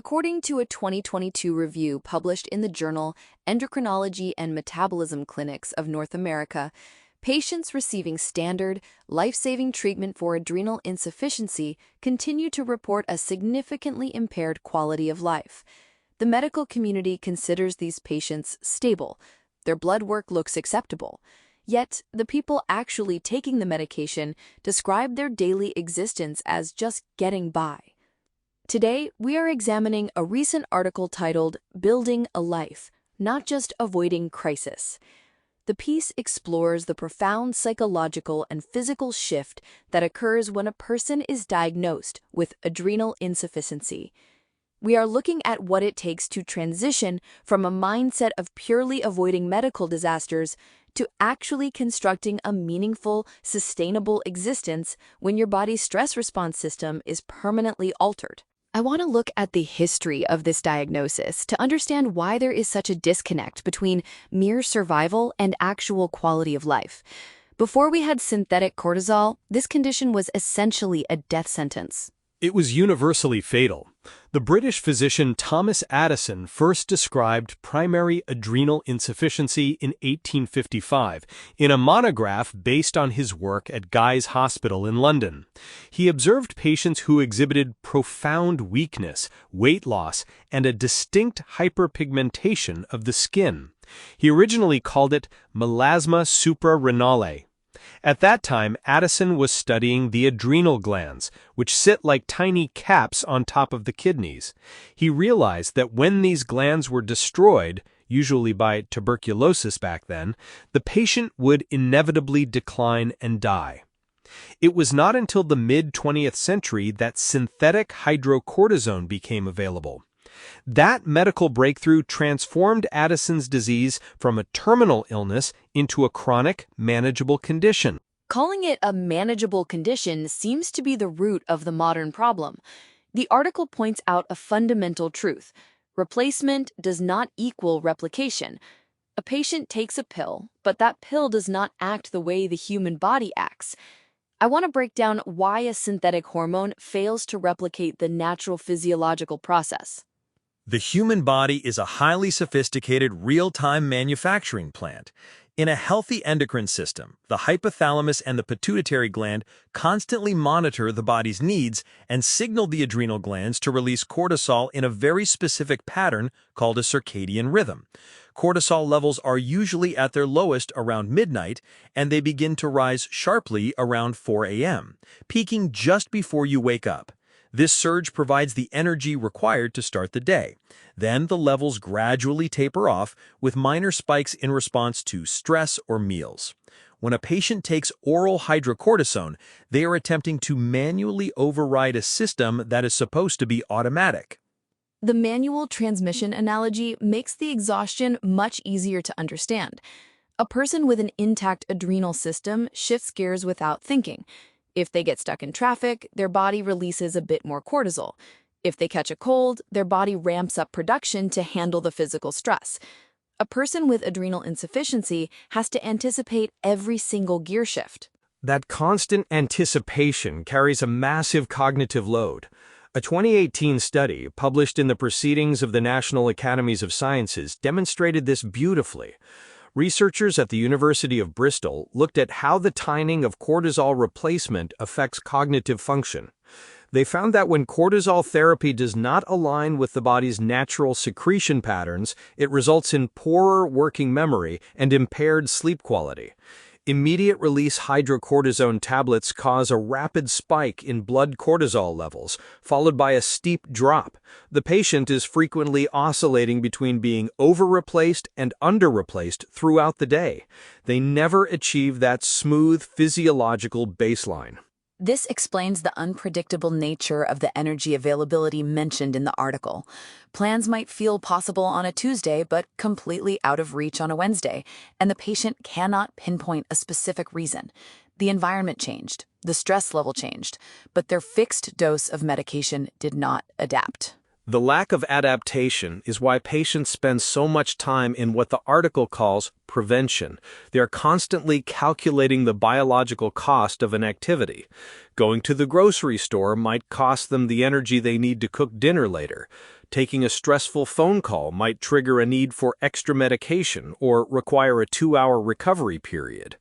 According to a 2022 review published in the journal Endocrinology and Metabolism Clinics of North America, patients receiving standard, life-saving treatment for adrenal insufficiency continue to report a significantly impaired quality of life. The medical community considers these patients stable. Their blood work looks acceptable. Yet, the people actually taking the medication describe their daily existence as just getting by. Today, we are examining a recent article titled Building a Life, Not Just Avoiding Crisis. The piece explores the profound psychological and physical shift that occurs when a person is diagnosed with adrenal insufficiency. We are looking at what it takes to transition from a mindset of purely avoiding medical disasters to actually constructing a meaningful, sustainable existence when your body's stress response system is permanently altered. I want to look at the history of this diagnosis to understand why there is such a disconnect between mere survival and actual quality of life. Before we had synthetic cortisol, this condition was essentially a death sentence. It was universally fatal. The British physician Thomas Addison first described primary adrenal insufficiency in 1855 in a monograph based on his work at Guy's Hospital in London. He observed patients who exhibited profound weakness, weight loss, and a distinct hyperpigmentation of the skin. He originally called it melasma suprarenale. At that time, Addison was studying the adrenal glands, which sit like tiny caps on top of the kidneys. He realized that when these glands were destroyed, usually by tuberculosis back then, the patient would inevitably decline and die. It was not until the mid-20th century that synthetic hydrocortisone became available. That medical breakthrough transformed Addison's disease from a terminal illness into a chronic, manageable condition. Calling it a manageable condition seems to be the root of the modern problem. The article points out a fundamental truth. Replacement does not equal replication. A patient takes a pill, but that pill does not act the way the human body acts. I want to break down why a synthetic hormone fails to replicate the natural physiological process. The human body is a highly sophisticated real-time manufacturing plant. In a healthy endocrine system, the hypothalamus and the pituitary gland constantly monitor the body's needs and signal the adrenal glands to release cortisol in a very specific pattern called a circadian rhythm. Cortisol levels are usually at their lowest around midnight, and they begin to rise sharply around 4 a.m., peaking just before you wake up. This surge provides the energy required to start the day. Then the levels gradually taper off with minor spikes in response to stress or meals. When a patient takes oral hydrocortisone, they are attempting to manually override a system that is supposed to be automatic. The manual transmission analogy makes the exhaustion much easier to understand. A person with an intact adrenal system shifts gears without thinking. If they get stuck in traffic, their body releases a bit more cortisol. If they catch a cold, their body ramps up production to handle the physical stress. A person with adrenal insufficiency has to anticipate every single gear shift. That constant anticipation carries a massive cognitive load. A 2018 study published in the Proceedings of the National Academies of Sciences demonstrated this beautifully. Researchers at the University of Bristol looked at how the timing of cortisol replacement affects cognitive function. They found that when cortisol therapy does not align with the body's natural secretion patterns, it results in poorer working memory and impaired sleep quality. Immediate-release hydrocortisone tablets cause a rapid spike in blood cortisol levels, followed by a steep drop. The patient is frequently oscillating between being over-replaced and under-replaced throughout the day. They never achieve that smooth physiological baseline. This explains the unpredictable nature of the energy availability mentioned in the article. Plans might feel possible on a Tuesday, but completely out of reach on a Wednesday, and the patient cannot pinpoint a specific reason. The environment changed, the stress level changed, but their fixed dose of medication did not adapt. The lack of adaptation is why patients spend so much time in what the article calls prevention. They are constantly calculating the biological cost of an activity. Going to the grocery store might cost them the energy they need to cook dinner later. Taking a stressful phone call might trigger a need for extra medication or require a 2-hour recovery period.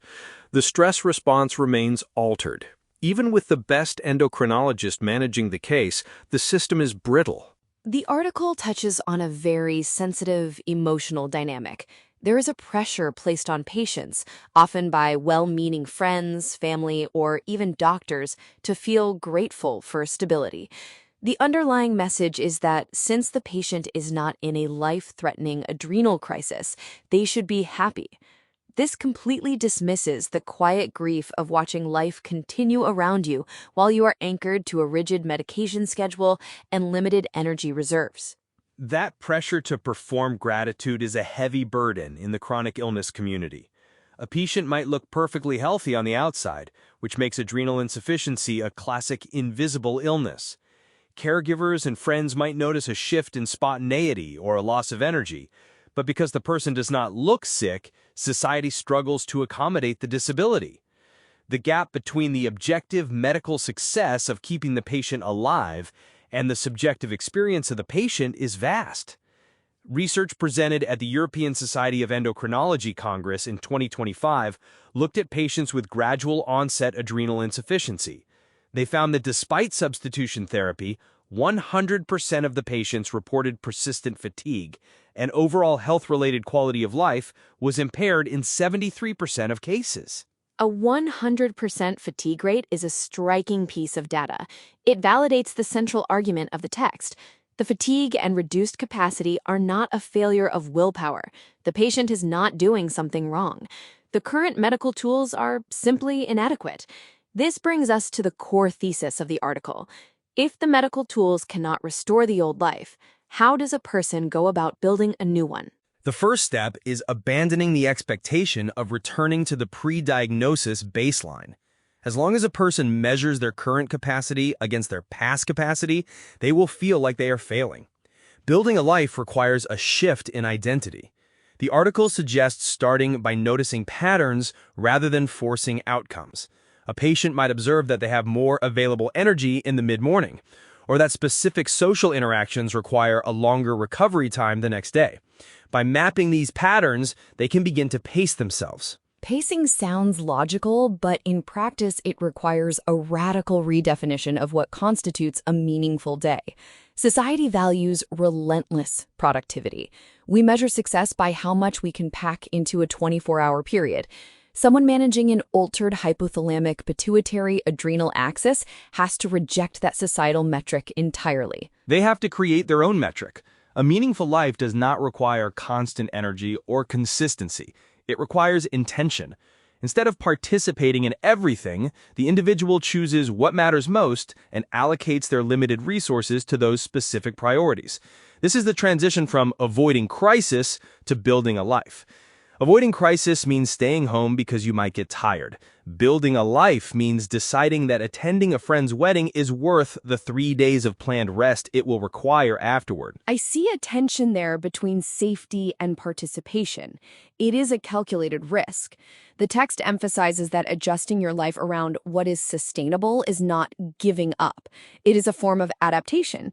The stress response remains altered. Even with the best endocrinologist managing the case, the system is brittle. The article touches on a very sensitive emotional dynamic. There is a pressure placed on patients, often by well-meaning friends, family, or even doctors, to feel grateful for stability. The underlying message is that since the patient is not in a life-threatening adrenal crisis, they should be happy. This completely dismisses the quiet grief of watching life continue around you while you are anchored to a rigid medication schedule and limited energy reserves. That pressure to perform gratitude is a heavy burden in the chronic illness community. A patient might look perfectly healthy on the outside, which makes adrenal insufficiency a classic invisible illness. Caregivers and friends might notice a shift in spontaneity or a loss of energy, but because the person does not look sick, society struggles to accommodate the disability. The gap between the objective medical success of keeping the patient alive and the subjective experience of the patient is vast. Research presented at the European Society of Endocrinology Congress in 2025 looked at patients with gradual onset adrenal insufficiency. They found that despite substitution therapy, 100% of the patients reported persistent fatigue, and overall health-related quality of life was impaired in 73% of cases. A 100% fatigue rate is a striking piece of data. It validates the central argument of the text. The fatigue and reduced capacity are not a failure of willpower. The patient is not doing something wrong. The current medical tools are simply inadequate. This brings us to the core thesis of the article. If the medical tools cannot restore the old life, how does a person go about building a new one? The first step is abandoning the expectation of returning to the pre-diagnosis baseline. As long as a person measures their current capacity against their past capacity, they will feel like they are failing. Building a life requires a shift in identity. The article suggests starting by noticing patterns rather than forcing outcomes. A patient might observe that they have more available energy in the mid-morning, or that specific social interactions require a longer recovery time the next day. By mapping these patterns, they can begin to pace themselves. Pacing sounds logical, but in practice it requires a radical redefinition of what constitutes a meaningful day. Society values relentless productivity. We measure success by how much we can pack into a 24-hour period. Someone managing an altered hypothalamic pituitary adrenal axis has to reject that societal metric entirely. They have to create their own metric. A meaningful life does not require constant energy or consistency. It requires intention. Instead of participating in everything, the individual chooses what matters most and allocates their limited resources to those specific priorities. This is the transition from avoiding crisis to building a life. Avoiding crisis means staying home because you might get tired. Building a life means deciding that attending a friend's wedding is worth the 3 days of planned rest it will require afterward. I see a tension there between safety and participation. It is a calculated risk. The text emphasizes that adjusting your life around what is sustainable is not giving up. It is a form of adaptation.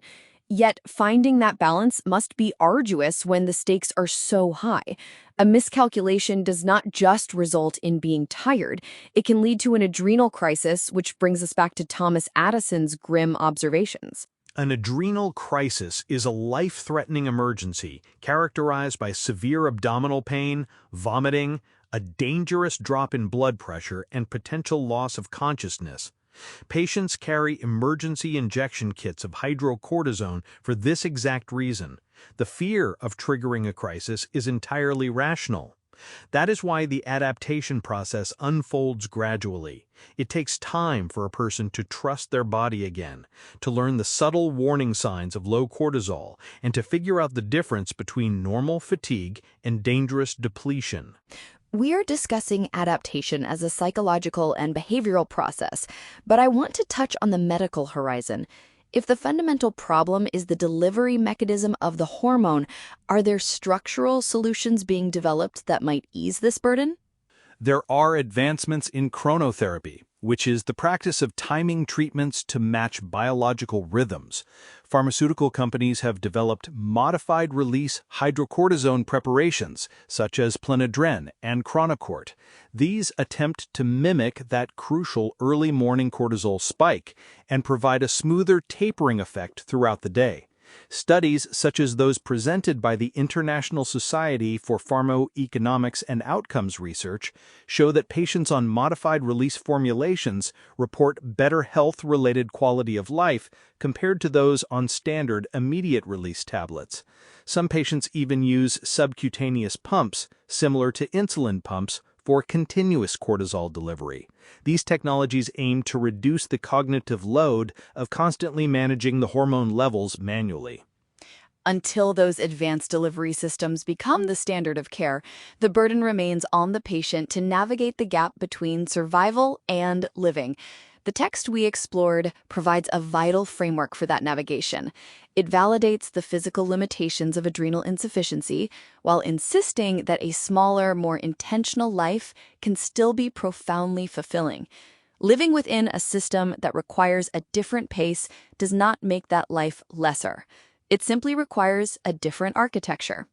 Yet finding that balance must be arduous when the stakes are so high. A miscalculation does not just result in being tired. It can lead to an adrenal crisis, which brings us back to Thomas Addison's grim observations. An adrenal crisis is a life-threatening emergency characterized by severe abdominal pain, vomiting, a dangerous drop in blood pressure, and potential loss of consciousness. Patients carry emergency injection kits of hydrocortisone for this exact reason. The fear of triggering a crisis is entirely rational. That is why the adaptation process unfolds gradually. It takes time for a person to trust their body again, to learn the subtle warning signs of low cortisol, and to figure out the difference between normal fatigue and dangerous depletion. We are discussing adaptation as a psychological and behavioral process, but I want to touch on the medical horizon. If the fundamental problem is the delivery mechanism of the hormone, are there structural solutions being developed that might ease this burden? There are advancements in chronotherapy, which is the practice of timing treatments to match biological rhythms. Pharmaceutical companies have developed modified-release hydrocortisone preparations, such as Plenadren and Chronocort. These attempt to mimic that crucial early morning cortisol spike and provide a smoother tapering effect throughout the day. Studies such as those presented by the International Society for Pharmacoeconomics and Outcomes Research show that patients on modified-release formulations report better health-related quality of life compared to those on standard immediate-release tablets. Some patients even use subcutaneous pumps, similar to insulin pumps, for continuous cortisol delivery. These technologies aim to reduce the cognitive load of constantly managing the hormone levels manually. Until those advanced delivery systems become the standard of care, the burden remains on the patient to navigate the gap between survival and living. The text we explored provides a vital framework for that navigation. It validates the physical limitations of adrenal insufficiency while insisting that a smaller, more intentional life can still be profoundly fulfilling. Living within a system that requires a different pace does not make that life lesser. It simply requires a different architecture.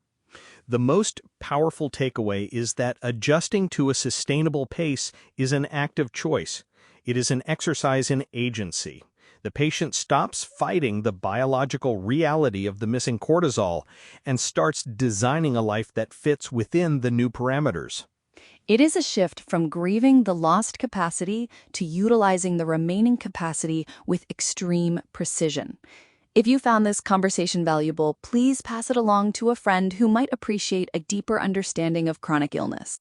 The most powerful takeaway is that adjusting to a sustainable pace is an active choice. It is an exercise in agency. The patient stops fighting the biological reality of the missing cortisol and starts designing a life that fits within the new parameters. It is a shift from grieving the lost capacity to utilizing the remaining capacity with extreme precision. If you found this conversation valuable, please pass it along to a friend who might appreciate a deeper understanding of chronic illness.